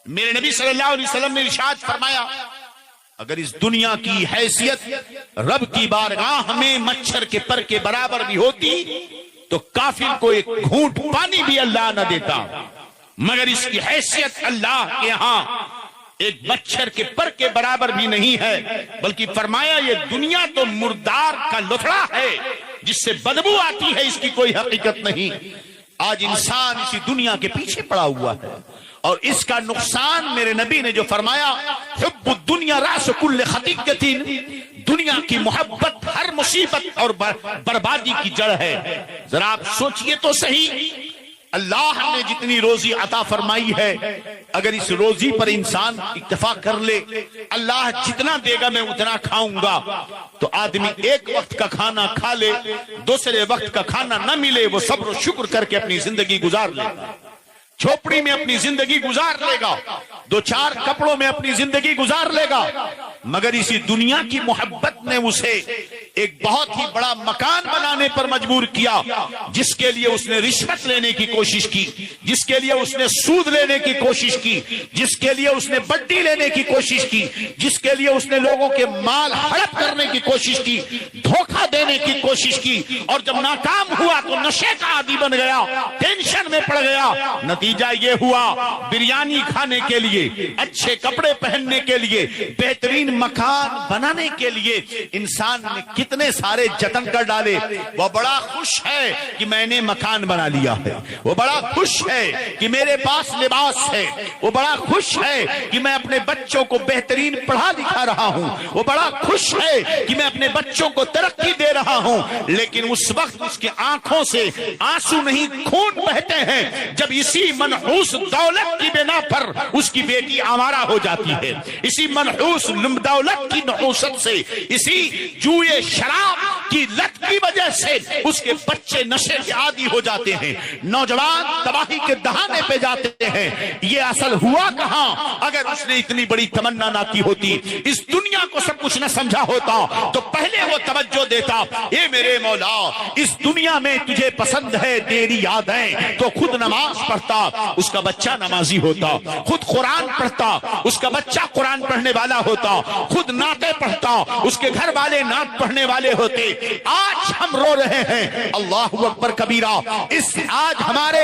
میرے نبی صلی اللہ علیہ وسلم نے ارشاد فرمایا اگر اس دنیا کی حیثیت رب کی بارگاہ میں مچھر کے پر کے برابر بھی ہوتی تو کافر کو ایک گھونٹ پانی بھی اللہ نہ دیتا، مگر اس کی حیثیت اللہ کے ہاں ایک مچھر کے پر کے برابر بھی نہیں ہے، بلکہ فرمایا یہ دنیا تو مردار کا لتڑا ہے جس سے بدبو آتی ہے، اس کی کوئی حقیقت نہیں۔ آج انسان اسی دنیا کے پیچھے پڑا ہوا ہے، اور اس کا نقصان میرے نبی نے جو فرمایا حب الدنیا راس کل خطیئۃ، دنیا کی محبت ہر مصیبت اور بربادی کی جڑ ہے۔ ذرا آپ سوچئے تو صحیح، اللہ نے جتنی روزی عطا فرمائی ہے اگر اس روزی پر انسان اکتفا کر لے، اللہ جتنا دے گا میں اتنا کھاؤں گا، تو آدمی ایک وقت کا کھانا کھا لے، دوسرے وقت کا کھانا نہ ملے، وہ صبر و شکر کر کے اپنی زندگی گزار لے گا، جھوپڑی میں اپنی زندگی گزار لے گا، دو چار کپڑوں میں اپنی زندگی گزار لے گا، مگر اسی دنیا کی محبت نے اسے ایک بہت ہی بڑا مکان بنانے پر مجبور کیا، جس کے لیے اس نے رشوت لینے کی کوشش کی، جس کے لیے اس نے سود لینے کی کوشش کی، جس کے لیے اس نے بڈی لینے کی کوشش کی، جس کے لیے اس نے لوگوں کے مال ہڑپ کرنے کی کوشش کی، دھوکہ دینے کی کوشش کی، اور جب ناکام ہوا تو نشے کا عادی بن گیا، ٹینشن میں پڑ گیا۔ نتیجہ یہ ہوا بریانی کھانے کے لیے، اچھے کپڑے پہننے کے لیے، بہترین مکان بنانے کے لیے انسان نے کتنے سارے جتن کر ڈالے۔ وہ بڑا خوش ہے کہ میں نے مکان بنا لیا ہے، وہ بڑا خوش ہے کہ میرے پاس لباس ہے، وہ بڑا خوش ہے کہ میں اپنے بچوں کو بہترین پڑھا لکھا رہا ہوں، وہ بڑا خوش ہے کہ میں اپنے بچوں کو ترقی دے رہا ہوں، لیکن اس وقت اس کی آنکھوں سے آنسو نہیں خون بہتے ہیں جب اسی منحوس دولت کی بنا پر اس کی بیٹی آوارہ ہو جاتی ہے، اسی منحوس دولت کی نحوست سے، اسی جوئے شراب کی لت کی وجہ سے اس کے بچے نشے کے عادی ہو جاتے ہیں، نوجوان تباہی کے دہانے پہ جاتے ہیں۔ یہ اصل ہوا کہاں؟ اگر اس نے اتنی بڑی تمنا نہ کی ہوتی، اس دنیا کو سب کچھ نہ سمجھا ہوتا، تو پہلے وہ توجہ دیتا، اے میرے مولا اس دنیا میں تجھے پسند ہے تیری یادیں، تو خود نماز پڑھتا، اس کا بچہ نمازی ہوتا، خود قرآن پڑھتا، اس کا بچہ قرآن پڑھنے والا ہوتا، خود نعتیں پڑھتا، اس کے گھر والے نعت پڑھنے والے ہوتے۔ آج ہم رو رہے ہیں، اللہ اکبر کبیرہ، اس آج ہمارے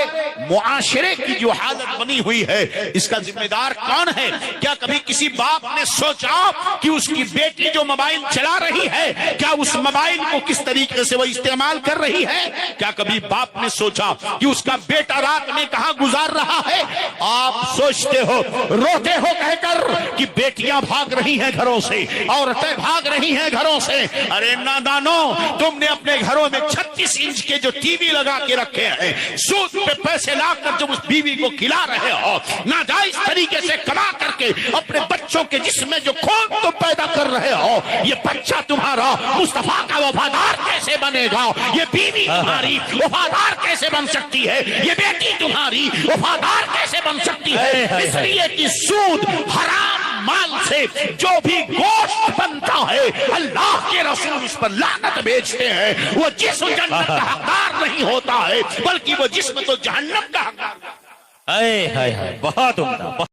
معاشرے کی جو حالت بنی ہوئی ہے اس کا ذمہ دار کون ہے؟ کیا کبھی کسی باپ نے سوچا کہ اس کی بیٹی جو موبائل چلا رہی ہے کیا اس موبائل کو کس طریقے سے وہ استعمال کر رہی ہے؟ کیا کبھی باپ نے سوچا کہ اس کا بیٹا رات میں کہاں گزار رہا ہے؟ آپ سوچتے ہو، روتے ہو کہہ کر کہ بیٹیاں بھاگ رہی ہیں گھروں سے، عورتیں بھاگ رہی ہیں گھروں سے۔ ارے نادانو، تم نے اپنے گھروں میں 36 انچ کے جو ٹی وی لگا کے رکھے ہیں، سود پہ پیسے لا کر جب اس بیوی کو کھلا رہے ہو، ناجائز طریقے سے کما کر کے اپنے بچوں کے جسم میں جو خون تم پیدا کر رہے ہو، یہ بچہ تمہارا مصطفیٰ کا وفادار کیسے بنے گا؟ یہ بیوی تمہاری وفادار کیسے بن سکتی ہے؟ یہ بیٹی تمہاری وفادار کیسے بن سکتی ہے؟ اس لیے کہ سود حرام مال سے جو بھی گوشت بنتا ہے، اللہ کے رسول اس پر لعنت بھیجتے ہیں۔ وہ جسم جنت کا حقدار نہیں ہوتا ہے، بلکہ وہ جسم تو جہنم کا حقدار ہے۔ بہت عمدہ۔